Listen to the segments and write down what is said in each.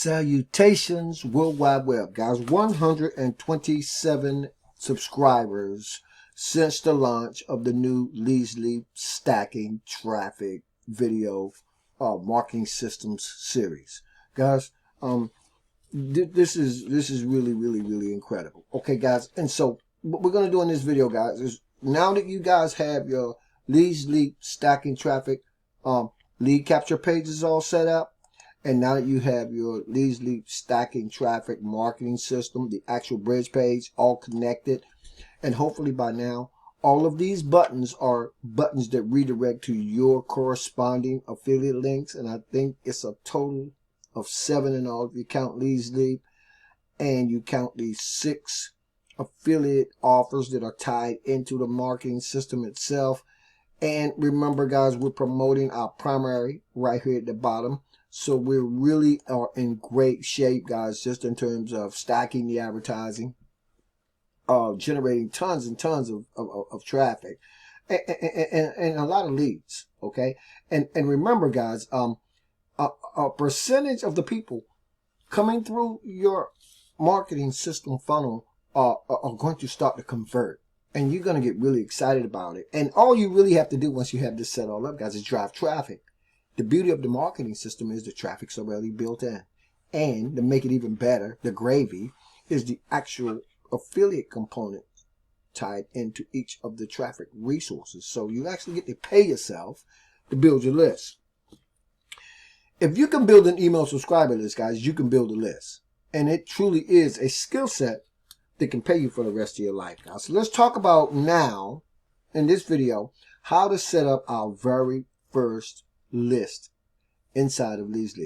Salutations, World Wide Web, guys. 127 subscribers since the launch of the new Leads Stacking Traffic video marketing systems series, guys. This is really incredible. Okay, guys, and so what we're gonna do in this video, guys, is now that you guys have your Leads Stacking Traffic lead capture pages all set up, and now that you have your Leads Stacking Traffic marketing system, the actual bridge page, all connected, and hopefully by now, all of these buttons are buttons that redirect to your corresponding affiliate links, and I think it's a total of 7 in all if you count Leads and you count these 6 affiliate offers that are tied into the marketing system itself. And remember, guys, we're promoting our primary right here at the bottom. So we really are in great shape, guys, just in terms of stacking the advertising, generating tons and tons of traffic and a lot of leads. Okay. And remember, guys, a percentage of the people coming through your marketing system funnel are going to start to convert. And you're going to get really excited about it. And all you really have to do once you have this set all up, guys, is drive traffic. The beauty of the marketing system is the traffic's already built in. And to make it even better, the gravy is the actual affiliate component tied into each of the traffic resources. So you actually get to pay yourself to build your list. If you can build an email subscriber list, guys, you can build a list. And it truly is a skill set that can pay you for the rest of your life, guys. So let's talk about now, in this video, how to set up our very first list inside of Leads.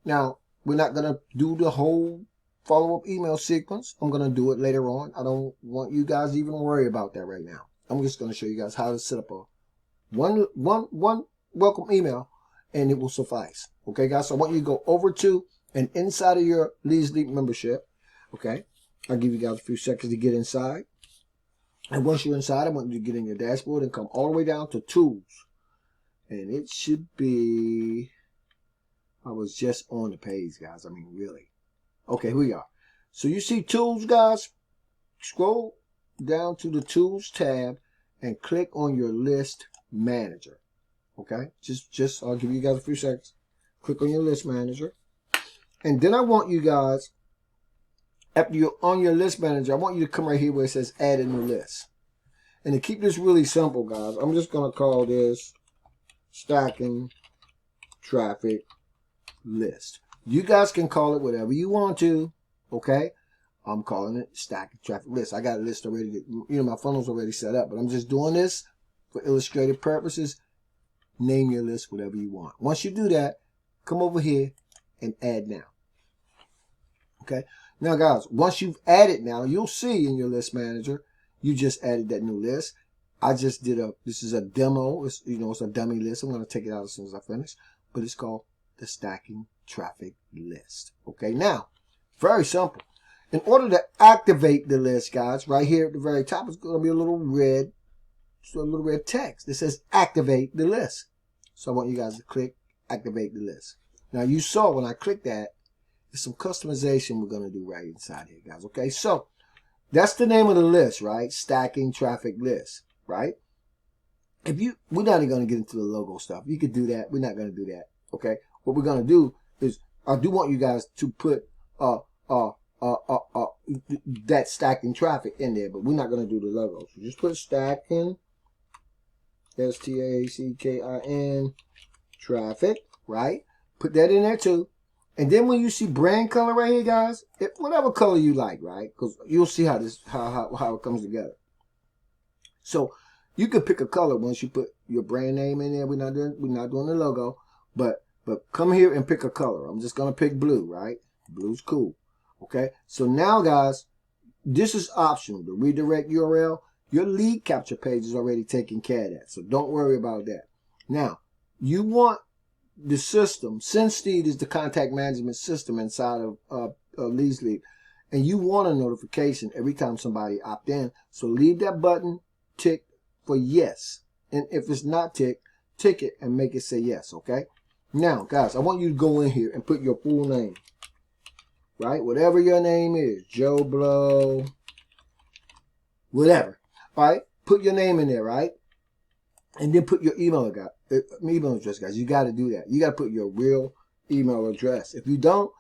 Now, we're not going to do the whole follow-up email sequence. I'm going to do it later on. I don't want you guys to even worry about that right now. I'm just going to show you guys how to set up a one welcome email, and it will suffice. Okay, guys? So I want you to go over to and inside of your Leads membership. Okay, I'll give you guys a few seconds to get inside. And once you're inside, I want you to get in your dashboard and come all the way down to Tools. And it should be, I was just on the page, guys. I mean, really. Okay, here we are. So you see Tools, guys. Scroll down to the Tools tab and click on your List Manager. Okay, just I'll give you guys a few seconds. Click on your List Manager. And then I want you guys, after you're on your List Manager, I want you to come right here where it says Add a New List. And to keep this really simple, guys, I'm just going to call this Stacking Traffic List. You guys can call it whatever you want to, okay? I'm calling it Stacking Traffic List. I got a list already, my funnel's already set up, but I'm just doing this for illustrative purposes. Name your list whatever you want. Once you do that, come over here and add now. Okay? Now, guys, once you've added now, you'll see in your List Manager, you just added that new list. I just did this is a demo. It's, it's a dummy list. I'm going to take it out as soon as I finish. But it's called the Stacking Traffic List. Okay, now, very simple. In order to activate the list, guys, right here at the very top is going to be a little red text that says Activate the List. So I want you guys to click Activate the List. Now, you saw when I clicked that, there's some customization we're going to do right inside here, guys. Okay, so that's the name of the list, right? Stacking Traffic List. Right? We're not even going to get into the logo stuff. You could do that. We're not going to do that. Okay? What we're going to do is, I do want you guys to put that stacking traffic in there, but we're not going to do the logo. So just put stacking, STACKIN, traffic, right? Put that in there too. And then when you see brand color right here, guys, whatever color you like, right? Because you'll see how it comes together. So you could pick a color once you put your brand name in there. We're not doing the logo, but come here and pick a color. I'm just gonna pick blue, right? Blue's cool. Okay. So now, guys, this is optional. The redirect URL. Your lead capture page is already taking care of that, so don't worry about that. Now, you want the system. SendSteed is the contact management system inside of Leads, and you want a notification every time somebody opt in. So leave that button tick for yes, and if it's not tick it and make it say yes. Okay, now, guys, I want you to go in here and put your full name. right? Whatever your name is, Joe Blow, whatever, right? Put your name in there, right? And then put your email address, guys. You got to do that. You got to put your real email address. If you don't,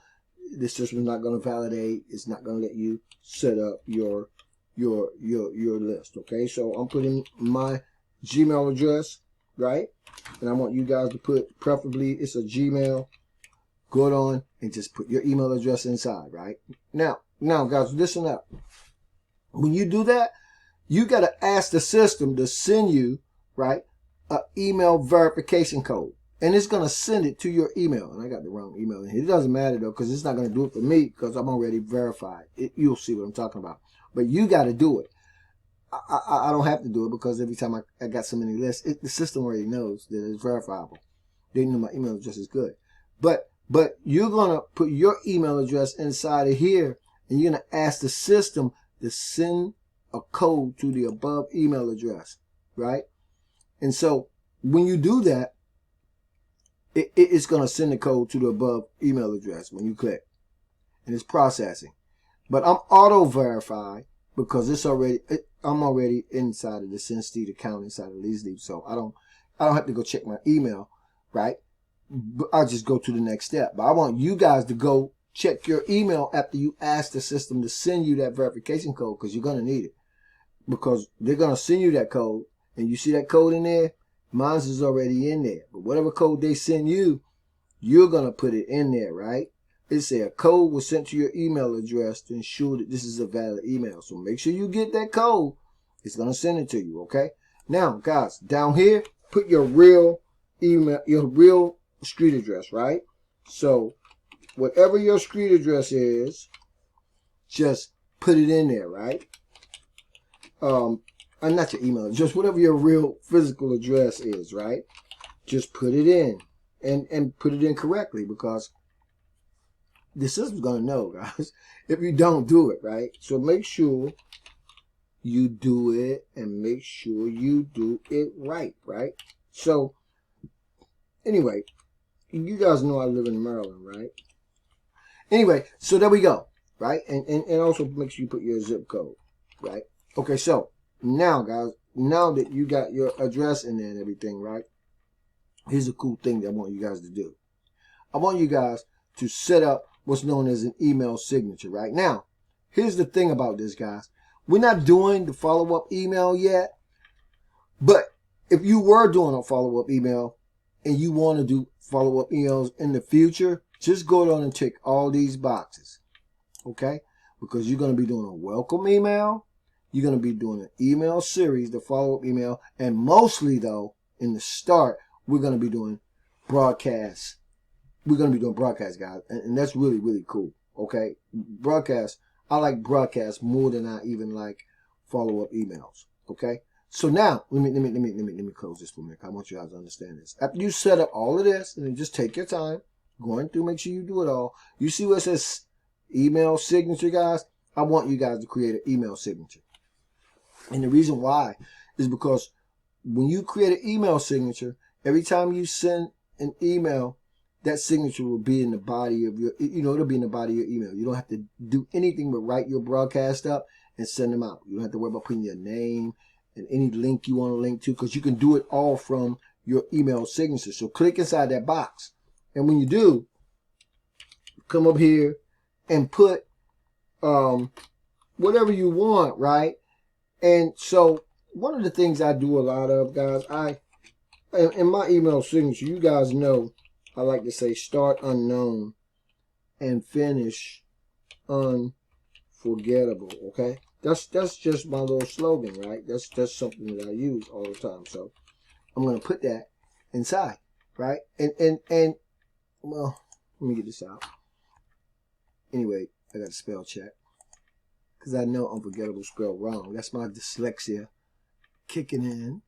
the system is not going to validate. It's not going to let you set up your list. Okay, so I'm putting my Gmail address, right? And I want you guys to put, preferably it's a Gmail. Go on and just put your email address inside, right? Now, guys, listen up. When you do that, you got to ask the system to send you, right, an email verification code. And it's going to send it to your email. And I got the wrong email in here. It doesn't matter, though, because it's not going to do it for me because I'm already verified. You'll see what I'm talking about. But you got to do it. I don't have to do it because every time I got so many lists, the system already knows that it's verifiable. They know my email address is good. But you're going to put your email address inside of here, and you're going to ask the system to send a code to the above email address, right? And so when you do that, it's going to send the code to the above email address when you click, and it's processing. But I'm auto verified because I'm already inside of the SendSteed account inside of LeadsLeap, so I don't have to go check my email, right? But I'll just go to the next step. But I want you guys to go check your email after you ask the system to send you that verification code, because you're going to need it, because they're going to send you that code, and you see that code in there. Mine is already in there, but whatever code they send you, you're going to put it in there, right? It says a code was sent to your email address to ensure that this is a valid email. So make sure you get that code. It's going to send it to you, okay? Now, guys, down here, put your real email, your real street address, right? So whatever your street address is, just put it in there, right? Not your email, just whatever your real physical address is, right? Just put it in and put it in correctly, because the system's going to know, guys, if you don't do it, right? So make sure you do it, and make sure you do it right? So anyway, you guys know I live in Maryland, right? Anyway, so there we go, right? And also make sure you put your zip code, right? Okay, so now, guys, now that you got your address in there and everything, right? Here's a cool thing that I want you guys to do. I want you guys to set up what's known as an email signature, right? Now, here's the thing about this, guys. We're not doing the follow-up email yet, but if you were doing a follow-up email and you want to do follow-up emails in the future, just go down and check all these boxes, okay? Because you're going to be doing a welcome email. You're going to be doing an email series, the follow-up email, and mostly, though, in the start, we're going to be doing broadcasts. We're going to be doing broadcasts, guys, and that's really, really cool, okay? Broadcasts, I like broadcasts more than I even like follow-up emails, okay? So now, let me close this for a minute. I want you guys to understand this. After you set up all of this, and then just take your time, going through, make sure you do it all. You see where it says email signature, guys? I want you guys to create an email signature. And the reason why is because when you create an email signature, every time you send an email, that signature will be in the body of your, it'll be in the body of your email. You don't have to do anything but write your broadcast up and send them out. You don't have to worry about putting your name and any link you want to link to, because you can do it all from your email signature. So click inside that box. And when you do, come up here and put whatever you want, right? And so one of the things I do a lot of, guys, in my email signature, you guys know, I like to say start unknown and finish unforgettable, okay? That's just my little slogan, right? That's something that I use all the time. So I'm going to put that inside, right? And well, let me get this out. Anyway, I got to spell check, because I know unforgettable spelled wrong. That's my dyslexia kicking in.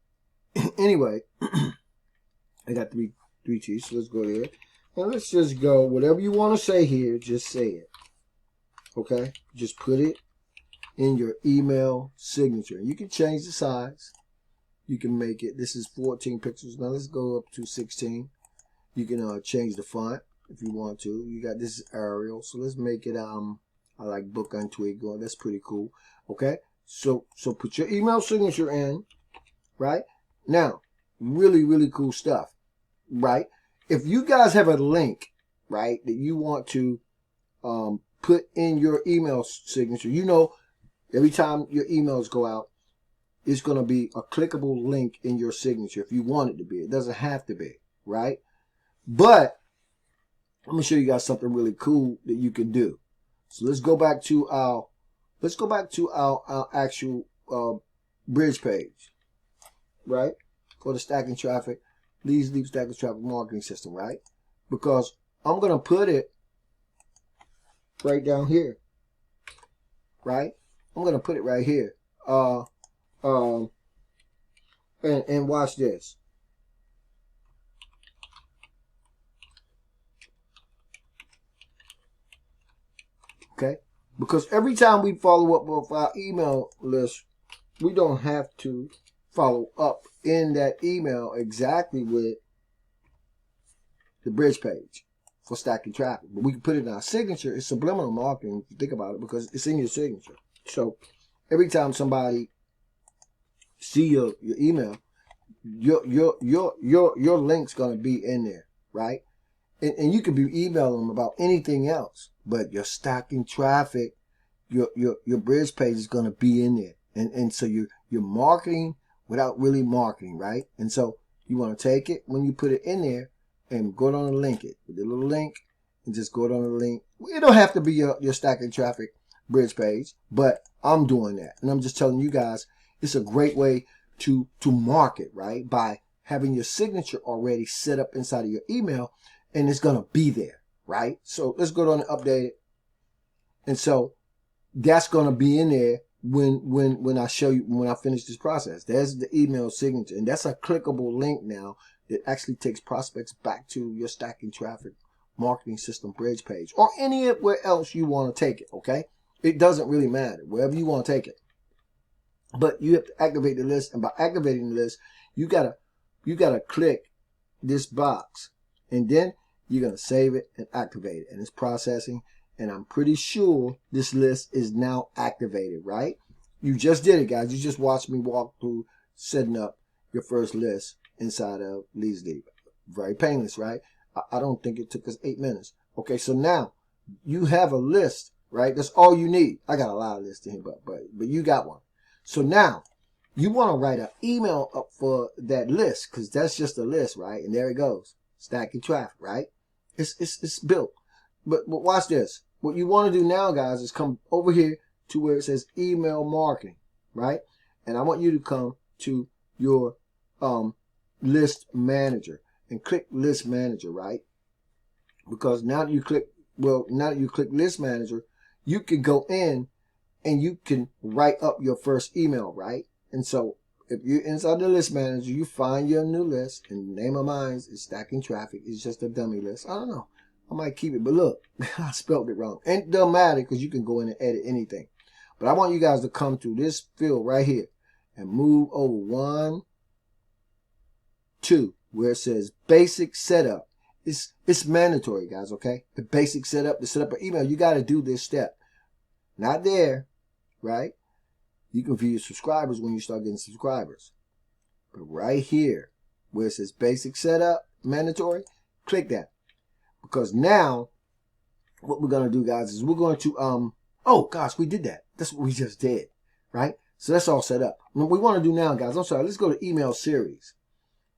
Anyway, I got three T's, so let's go there. And let's just go, whatever you want to say here, just say it. Okay? Just put it in your email signature. You can change the size. You can make it, this is 14 pixels. Now let's go up to 16. You can change the font. if you want to. You got this aerial, so let's make it I like book on twig going. That's pretty cool. Okay, so put your email signature in, right? Now, really cool stuff, right? If you guys have a link, right, that you want to put in your email signature, you know, every time your emails go out, it's going to be a clickable link in your signature if you want it to be. It doesn't have to be, right? But I'm going to show you guys something really cool that you can do. So let's go back to our actual bridge page, right? For the Stacking Traffic, Leads Leap Stacking Traffic Marketing System, right? Because I'm going to put it right down here, right? I'm going to put it right here. And watch this. Okay? Because every time we follow up with our email list, we don't have to follow up in that email exactly with the bridge page for stacking traffic. But we can put it in our signature. It's subliminal marketing if you think about it, because it's in your signature. So every time somebody see your email, your link's gonna be in there, right? And you could be emailing them about anything else, but your stacking traffic, your bridge page is gonna be in there, and so you're marketing without really marketing, right? And so you want to take it when you put it in there and go down and link it with the little link, and just go down and link. It don't have to be your stacking traffic bridge page, but I'm doing that, and I'm just telling you guys it's a great way to market, right? By having your signature already set up inside of your email, and it's gonna be there, right? So let's go down and update it. And so that's gonna be in there when I show you, when I finish this process. There's the email signature, and that's a clickable link now that actually takes prospects back to your Stacking Traffic Marketing System bridge page, or anywhere else you want to take it, okay? It doesn't really matter, wherever you want to take it. But you have to activate the list, and by activating the list, you gotta click this box, and then you're gonna save it and activate it, and it's processing. And I'm pretty sure this list is now activated, right? You just did it, guys. You just watched me walk through setting up your first list inside of Leads Leap. Very painless, right? I don't think it took us 8 minutes. Okay, so now you have a list, right? That's all you need. I got a lot of lists in here, but you got one. So now you want to write an email up for that list, because that's just a list, right? And there it goes, stacking traffic, right? It's built. But watch this. What you want to do now, guys, is come over here to where it says email marketing, right? And I want you to come to your list manager and click list manager, right? Because now that you click list manager, you can go in and you can write up your first email, right? And so if you're inside the list manager, you find your new list, and the name of mine is Stacking Traffic. It's just a dummy list. I don't know. I might keep it, but look, I spelled it wrong. And it doesn't matter, because you can go in and edit anything. But I want you guys to come to this field right here and move over 1, 2, where it says basic setup. It's mandatory, guys, okay? The basic setup, to set up an email, you got to do this step. Not there, right? You can view your subscribers when you start getting subscribers. But right here, where it says basic setup, mandatory, click that. Because now, what we're going to do, guys, is we're going to, oh, gosh, we did that. That's what we just did, right? So that's all set up. What we want to do now, guys, I'm sorry, let's go to email series.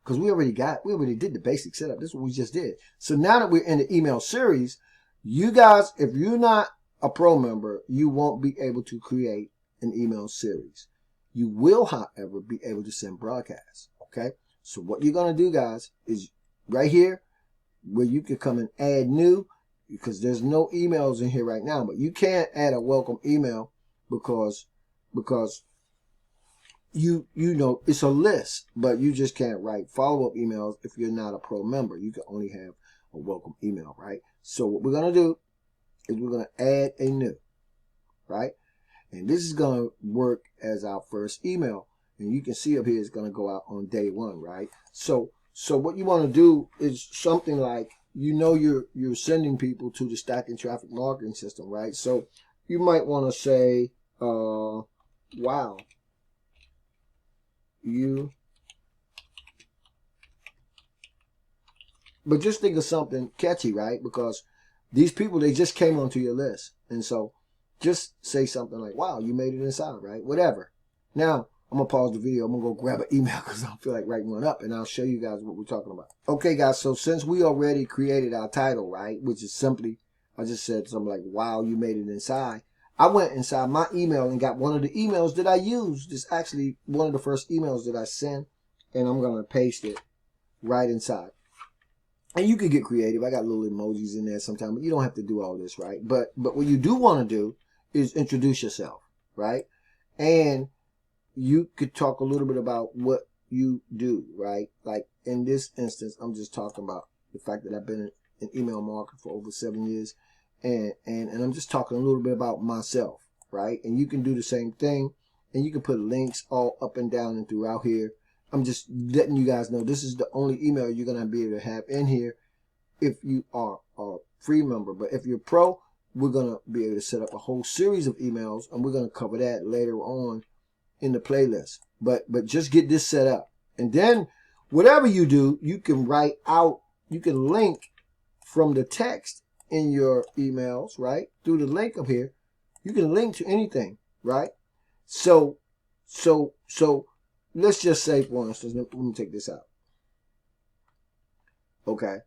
Because we already did the basic setup. This is what we just did. So now that we're in the email series, you guys, if you're not a pro member, you won't be able to create an email series. You will, however, be able to send broadcasts, okay? So what you're going to do, guys, is right here, where you can come and add new, because there's no emails in here right now, but you can't add a welcome email because you know it's a list, but you just can't write follow-up emails if you're not a pro member. You can only have a welcome email, right? So what we're going to do is we're going to add a new, right? And this is going to work as our first email, and you can see up here it's going to go out on day 1, right? So what you want to do is something like you know you're sending people to the Stackin Traffic marketing system, right? So you might want to say, wow, but just think of something catchy, right? Because these people, they just came onto your list. And so just say something like, wow, you made it inside, right? Whatever. Now, I'm going to pause the video. I'm going to go grab an email because I don't feel like writing one up, and I'll show you guys what we're talking about. Okay, guys, so since we already created our title, right, which is simply, I just said something like, wow, you made it inside. I went inside my email and got one of the emails that I used. It's actually one of the first emails that I sent, and I'm going to paste it right inside. And you can get creative. I got little emojis in there sometimes, but you don't have to do all this, right? But what you do want to do is introduce yourself, right? And you could talk a little bit about what you do, right? Like in this instance, I'm just talking about the fact that I've been an email marketer for over 7 years, and I'm just talking a little bit about myself, right? And you can do the same thing, and you can put links all up and down and throughout here. I'm just letting you guys know this is the only email you're going to be able to have in here if you are a free member. But if you're pro, we're going to be able to set up a whole series of emails, and we're going to cover that later on in the playlist. But just get this set up. And then whatever you do, you can write out, you can link from the text in your emails, right? Through the link up here, you can link to anything, right? So let's just say, for instance, let me take this out. Okay,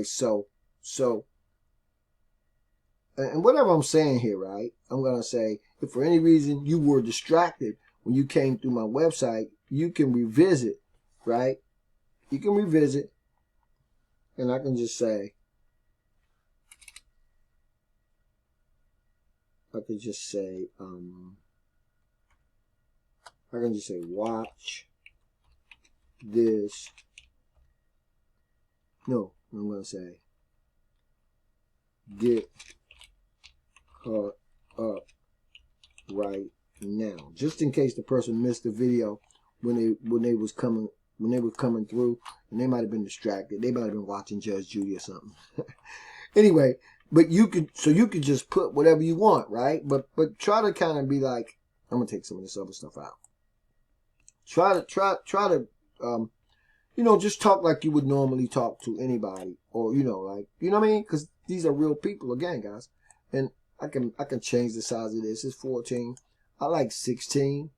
so, and whatever I'm saying here, right, I'm going to say, if for any reason you were distracted when you came through my website, you can revisit, right? You can revisit, and I can just say, watch this. No, I'm going to say, get caught up right now. Just in case the person missed the video when they was coming through, and they might have been distracted. They might have been watching Judge Judy or something. Anyway, but you could just put whatever you want, right? But try to kind of be like, I'm gonna take some of this other stuff out. Try to just talk like you would normally talk to anybody, or like, what I mean? Because these are real people again, guys. And I can change the size of this. It's 14. I like 16,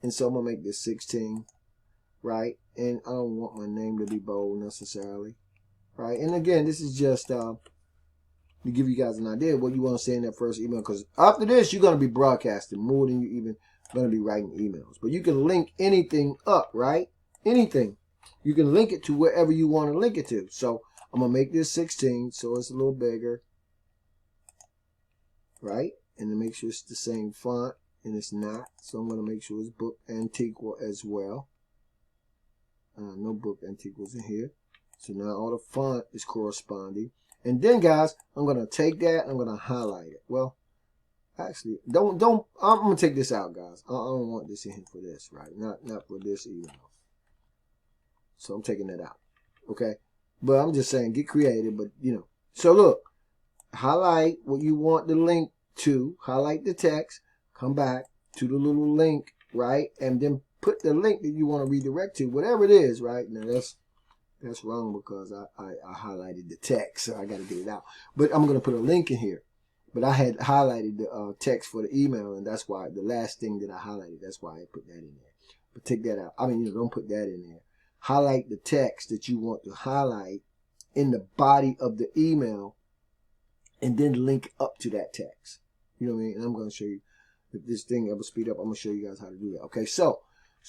and so I'm gonna make this 16, right? And I don't want my name to be bold necessarily, right? And again, this is just to give you guys an idea of what you want to say in that first email, because after this, you're gonna be broadcasting more than you even gonna be writing emails. But you can link anything up, right? Anything. You can link it to wherever you want to link it to. So I'm going to make this 16 so it's a little bigger, right? And to make sure it's the same font, and it's not. So I'm going to make sure it's book Antiqua as well. No book Antiquas in here. So now all the font is corresponding. And then, guys, I'm going to take that, I'm going to highlight it. Well, actually, I'm going to take this out, guys. I don't want this in here for this, right? Not for this email. So I'm taking that out, okay? But I'm just saying, get creative, but, So look, highlight what you want the link to, highlight the text, come back to the little link, right? And then put the link that you want to redirect to, whatever it is, right? Now, that's wrong because I highlighted the text, so I got to get it out. But I'm going to put a link in here. But I had highlighted the text for the email, and that's why the last thing that I highlighted, that's why I put that in there. But take that out. I mean, don't put that in there. Highlight the text that you want to highlight in the body of the email, and then link up to that text. You know what I mean? And I'm going to show you, if this thing ever speed up, I'm going to show you guys how to do that. Okay, so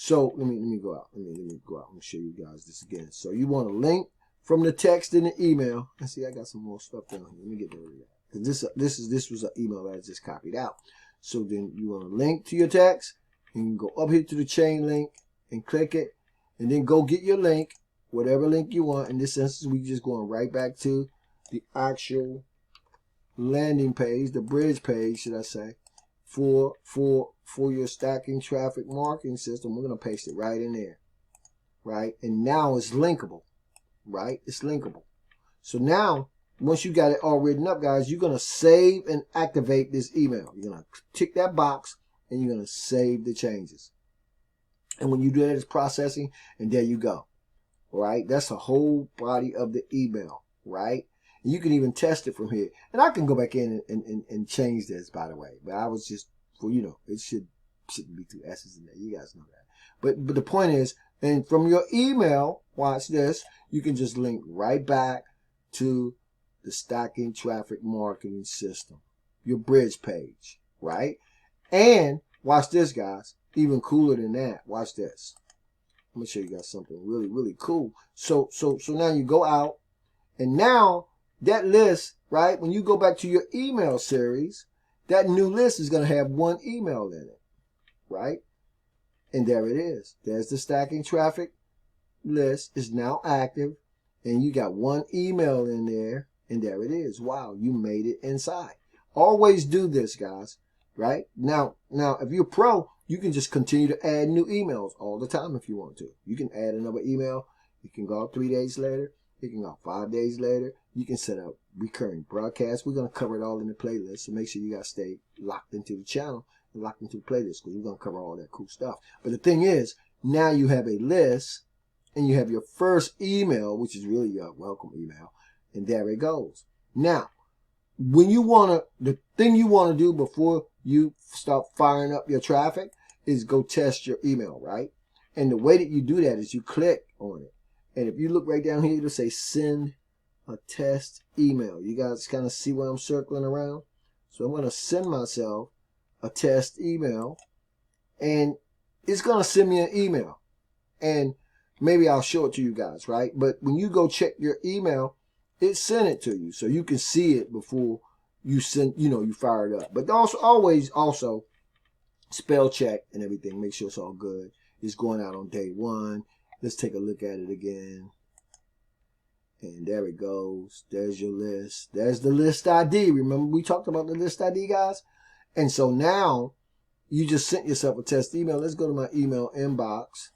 let me go out. Let me go out and show you guys this again. So you want to link from the text in the email. And see, I got some more stuff down here. Let me get rid of that. Because this was an email that I just copied out. So then you want to link to your text, and you can go up here to the chain link and click it. And then go get your link, whatever link you want. In this instance, we're just going right back to the actual landing page, the bridge page, should I say, for your Stackin Traffic marketing system. We're going to paste it right in there, right? And now it's linkable, right? It's linkable. So now, once you got it all written up, guys, you're going to save and activate this email. You're going to tick that box and you're going to save the changes. And when you do that, it's processing, and there you go. Right? That's the whole body of the email, right? And you can even test it from here. And I can go back in and change this, by the way. But I was just, for it shouldn't be two S's in there. You guys know that. But the point is, and from your email, watch this, you can just link right back to the Stacking Traffic Marketing System, your bridge page, right? And watch this, guys. Even cooler than that. Watch this. I'm gonna show you guys something really, really cool. So now you go out, and now that list, right? When you go back to your email series, that new list is gonna have one email in it, right? And there it is. There's the Stacking Traffic list. Is now active, and you got one email in there, and there it is. Wow, you made it inside. Always do this, guys. Right? Now, if you're pro, you can just continue to add new emails all the time if you want to. You can add another email. You can go out 3 days later. You can go out 5 days later. You can set up recurring broadcasts. We're going to cover it all in the playlist, so make sure you guys stay locked into the channel and locked into the playlist, because we're going to cover all that cool stuff. But the thing is, now you have a list, and you have your first email, which is really your welcome email, and there it goes. Now, when you the thing you want to do before you start firing up your traffic is go test your email, right? And the way that you do that is you click on it. And if you look right down here, it'll say send a test email. You guys kind of see what I'm circling around? So I'm going to send myself a test email, and it's going to send me an email. And maybe I'll show it to you guys, right? But when you go check your email, it sent it to you, so you can see it before you send, you fire it up. But always spell check and everything. Make sure it's all good. It's going out on day 1. Let's take a look at it again. And there it goes. There's your list. There's the list ID. Remember we talked about the list ID, guys? And so now you just sent yourself a test email. Let's go to my email inbox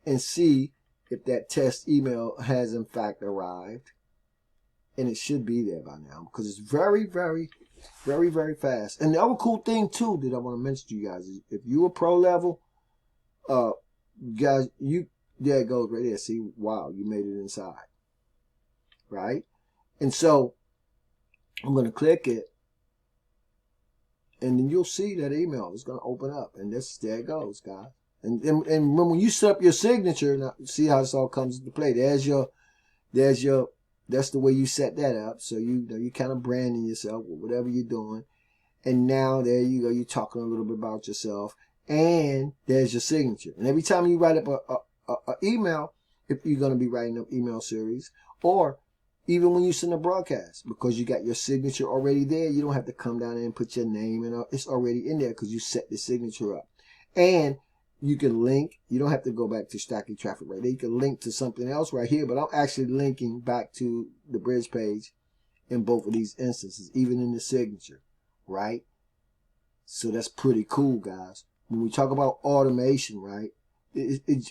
and see if that test email has in fact arrived. And it should be there by now, because it's very, very, very, very fast. And the other cool thing too that I want to mention to you guys is if you're a pro level, guys, there it goes right there. See, wow, you made it inside, right? And so I'm going to click it, and then you'll see that email is going to open up, and there it goes, guys. And when you set up your signature, now see how this all comes into play. That's the way you set that up. So you're kind of branding yourself with whatever you're doing. And now there you go. You're talking a little bit about yourself. And there's your signature. And every time you write up a email, if you're going to be writing an email series, or even when you send a broadcast, because you got your signature already there, you don't have to come down there and put your name in. It's already in there because you set the signature up. And you can link. You don't have to go back to Stacking Traffic right there. You can link to something else right here, but I'm actually linking back to the bridge page in both of these instances, even in the signature, right? So that's pretty cool, guys. When we talk about automation, right,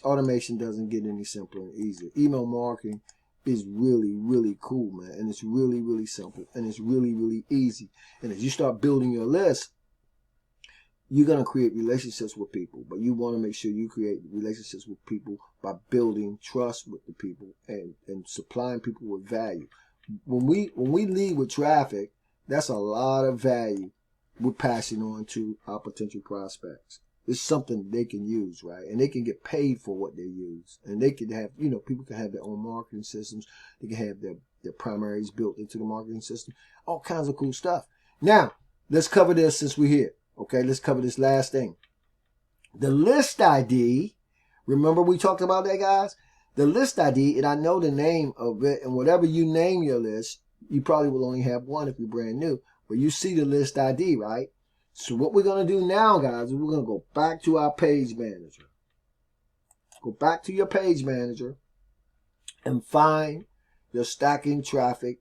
automation doesn't get any simpler and easier. Email marketing is really, really cool, man, and it's really, really simple, and it's really, really easy. And as you start building your list, you're going to create relationships with people, but you want to make sure you create relationships with people by building trust with the people and supplying people with value. When we lead with traffic, that's a lot of value we're passing on to our potential prospects. It's something they can use, right? And they can get paid for what they use. And they can have, people can have their own marketing systems. They can have their primaries built into the marketing system. All kinds of cool stuff. Now, let's cover this since we're here. Okay, let's cover this last thing. The list ID, remember we talked about that, guys? The list ID, and I know the name of it, and whatever you name your list, you probably will only have one if you're brand new. But you see the list ID, right? So what we're going to do now, guys, is we're going to go back to our page manager. Go back to your page manager and find your Stacking Traffic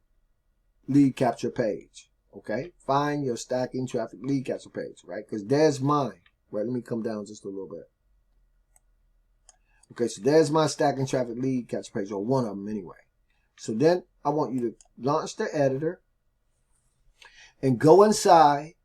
lead capture page. Okay, find your Stacking Traffic lead capture page, right? Because there's mine. Right, let me come down just a little bit. Okay, so there's my Stacking Traffic lead capture page, or one of them anyway. So then I want you to launch the editor and go inside,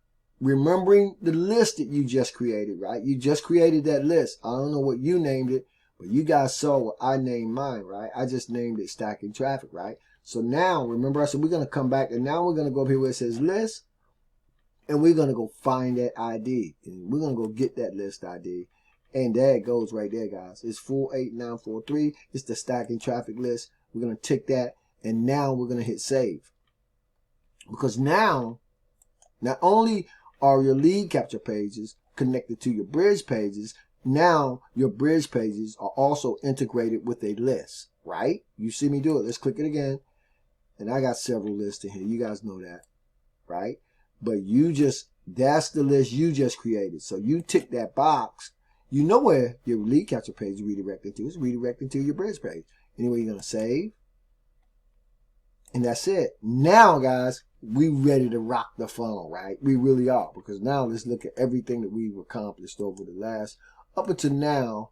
remembering the list that you just created, right? You just created that list. I don't know what you named it, but you guys saw what I named mine, right? I just named it Stacking Traffic, right? So now, remember I said we're going to come back, and now we're going to go up here where it says list, and we're going to go find that ID. And we're going to go get that list ID. And there it goes right there, guys. It's 48943. It's the Stacking Traffic list. We're going to tick that, and now we're going to hit save. Because now, not only are your lead capture pages connected to your bridge pages, now your bridge pages are also integrated with a list, right? You see me do it. Let's click it again. And I got several lists in here. You guys know that, right? But that's the list you just created. So you tick that box. You know where your lead capture page is redirecting to. It's redirecting to your bridge page. Anyway, you're going to save. And that's it. Now, guys, we ready to rock the funnel, right? We really are. Because now let's look at everything that we've accomplished over the last, up until now,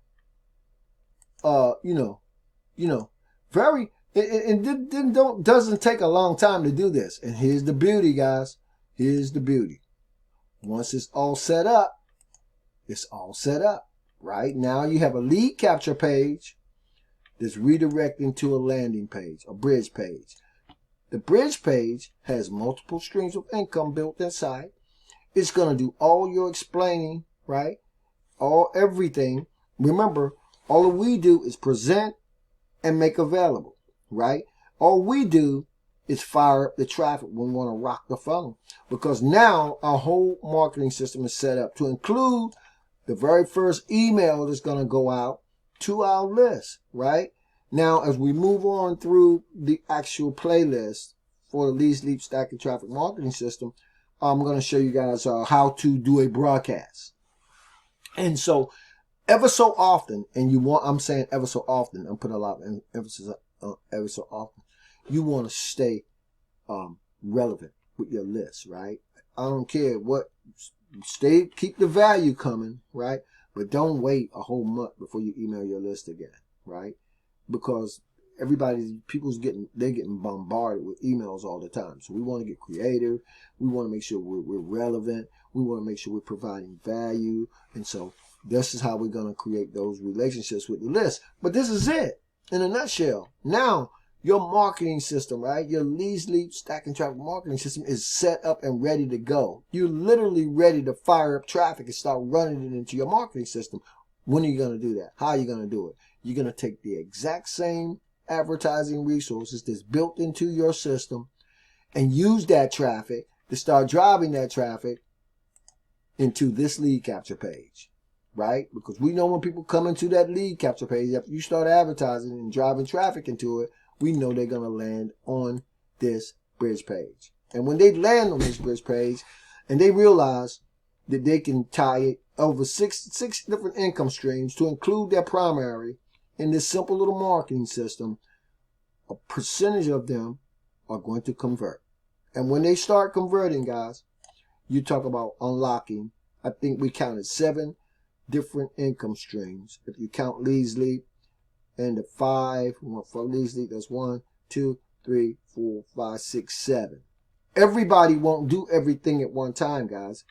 doesn't take a long time to do this. And here's the beauty, guys. Here's the beauty. Once it's all set up, it's all set up, right? Now you have a lead capture page that's redirecting to a landing page, a bridge page. The bridge page has multiple streams of income built inside. It's going to do all your explaining, right? Everything. Remember, all we do is present and make available, right? All we do is fire up the traffic when we want to rock the funnel. Because now our whole marketing system is set up to include the very first email that's going to go out to our list, right? Now, as we move on through the actual playlist for the Leads Leap Stacking Traffic Marketing System, I'm going to show you guys how to do a broadcast. And so, ever so often, I'm saying ever so often, I'm putting a lot of emphasis on ever so often, you want to stay relevant with your list, right? I don't care what, keep the value coming, right? But don't wait a whole month before you email your list again, right? Because people's getting bombarded with emails all the time. So we want to get creative. We want to make sure we're relevant. We want to make sure we're providing value. And so this is how we're going to create those relationships with the list. But this is it in a nutshell. Now, your marketing system, right? Your Leads Leap Stacking Traffic marketing system is set up and ready to go. You're literally ready to fire up traffic and start running it into your marketing system. When are you going to do that? How are you going to do it? You're going to take the exact same advertising resources that's built into your system and use that traffic to start driving that traffic into this lead capture page, right? Because we know when people come into that lead capture page, after you start advertising and driving traffic into it, we know they're going to land on this bridge page. And when they land on this bridge page and they realize that they can tie it over six different income streams to include their primary in this simple little marketing system, a percentage of them are going to convert. And when they start converting, guys, you talk about unlocking, I think we counted 7 different income streams. If you count Leads Leap and the 5 for Leads Leap, that's 1, 2, 3, 4, 5, 6, 7. Everybody won't do everything at one time, guys.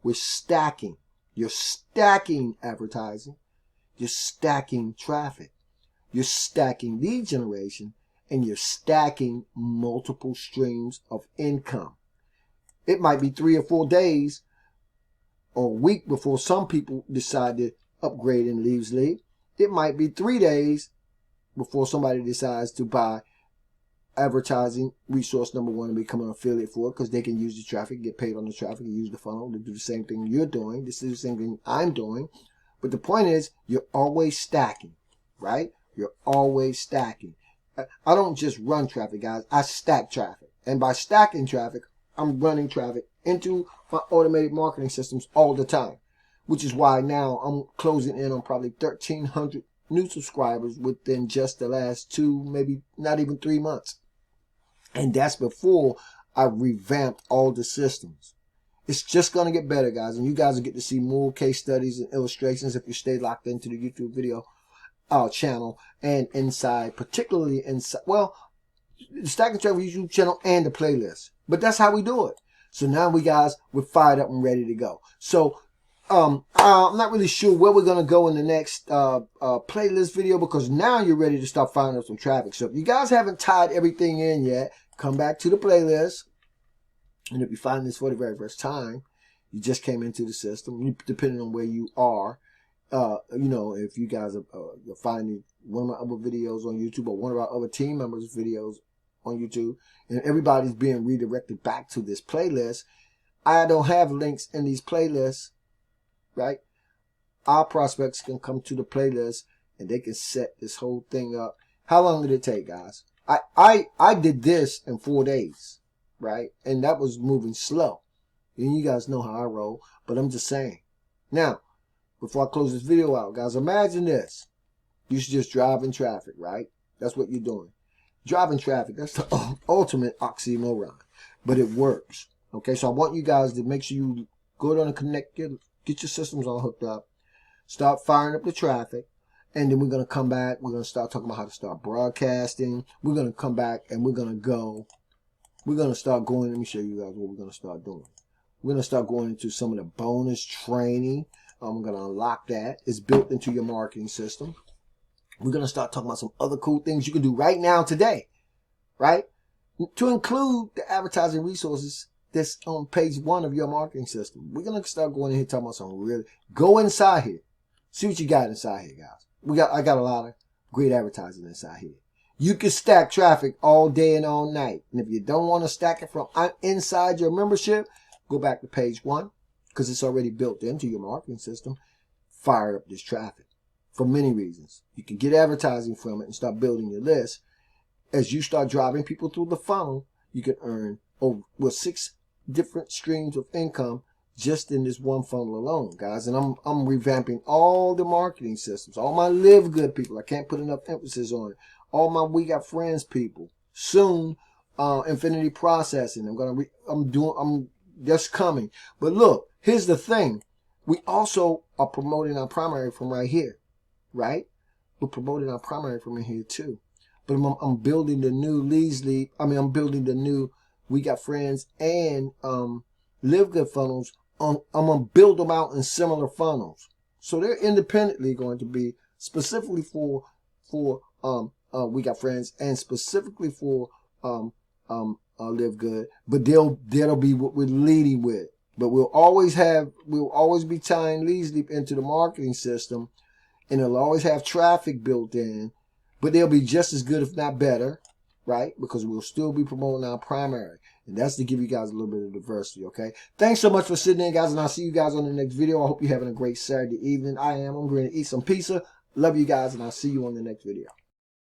We're stacking. You're stacking advertising. You're stacking traffic. You're stacking lead generation. And you're stacking multiple streams of income. It might be 3 or 4 days or a week before some people decide to upgrade in Leads Leap. It might be 3 days before somebody decides to buy advertising resource number 1 and become an affiliate for it, because they can use the traffic, get paid on the traffic, and use the funnel to do the same thing you're doing. This is the same thing I'm doing. But the point is, you're always stacking, right? You're always stacking. I don't just run traffic, guys. I stack traffic. And by stacking traffic, I'm running traffic into my automated marketing systems all the time, which is why now I'm closing in on probably 1,300 new subscribers within just the last 2, maybe not even 3 months. And that's before I revamped all the systems. It's just going to get better, guys. And you guys will get to see more case studies and illustrations if you stay locked into the YouTube video channel and inside, particularly inside. Well, the Stackin Traffic YouTube channel and the playlist. But that's how we do it. So now we're fired up and ready to go. So I'm not really sure where we're going to go in the next playlist video, because now you're ready to start finding up some traffic. So if you guys haven't tied everything in yet, come back to the playlist. And if you find this for the very first time, you just came into the system, depending on where you are. If you guys are you're finding one of my other videos on YouTube or one of our other team members' videos on YouTube, and everybody's being redirected back to this playlist, I don't have links in these playlists, right? Our prospects can come to the playlist and they can set this whole thing up. How long did it take, guys? I did this in 4 days, right? And that was moving slow. And you guys know how I roll, but I'm just saying. Now, before I close this video out, guys, imagine this. You're just driving traffic, right? That's what you're doing. Driving traffic, that's the ultimate oxymoron, but it works. Okay, so I want you guys to make sure you go down and connect, get your systems all hooked up, start firing up the traffic, and then we're going to come back. We're going to start talking about how to start broadcasting. We're going to come back and we're going to start going. Let me show you guys what we're going to start doing. We're going to start going into some of the bonus training. I'm going to unlock that. It's built into your marketing system. We're going to start talking about some other cool things you can do right now today, right? To include the advertising resources that's on page 1 of your marketing system. We're going to start going in here talking about some really, go inside here. See what you got inside here, guys. I got a lot of great advertising inside here. You can stack traffic all day and all night. And if you don't want to stack it from inside your membership, go back to page 1, because it's already built into your marketing system. Fire up this traffic for many reasons. You can get advertising from it and start building your list. As you start driving people through the funnel, you can earn over 6 different streams of income just in this one funnel alone, guys. And I'm revamping all the marketing systems, all my Live Good people. I can't put enough emphasis on it. All my We Got Friends people. Soon, Infinity Processing. I'm just coming. But look, here's the thing. We also are promoting our primary from right here, right? We're promoting our primary from in here too. But I'm building the new I'm building the new We Got Friends and Live Good funnels. I'm going to build them out in similar funnels. So they're independently going to be specifically for We Got Friends and specifically for Live Good. But that'll be what we're leading with. But we'll always be tying Leads Leap into the marketing system, and it'll always have traffic built in, but they'll be just as good, if not better, right? Because we'll still be promoting our primary. And that's to give you guys a little bit of diversity, okay? Thanks so much for sitting in, guys, and I'll see you guys on the next video. I hope you're having a great Saturday evening. I'm going to eat some pizza. Love you guys, and I'll see you on the next video.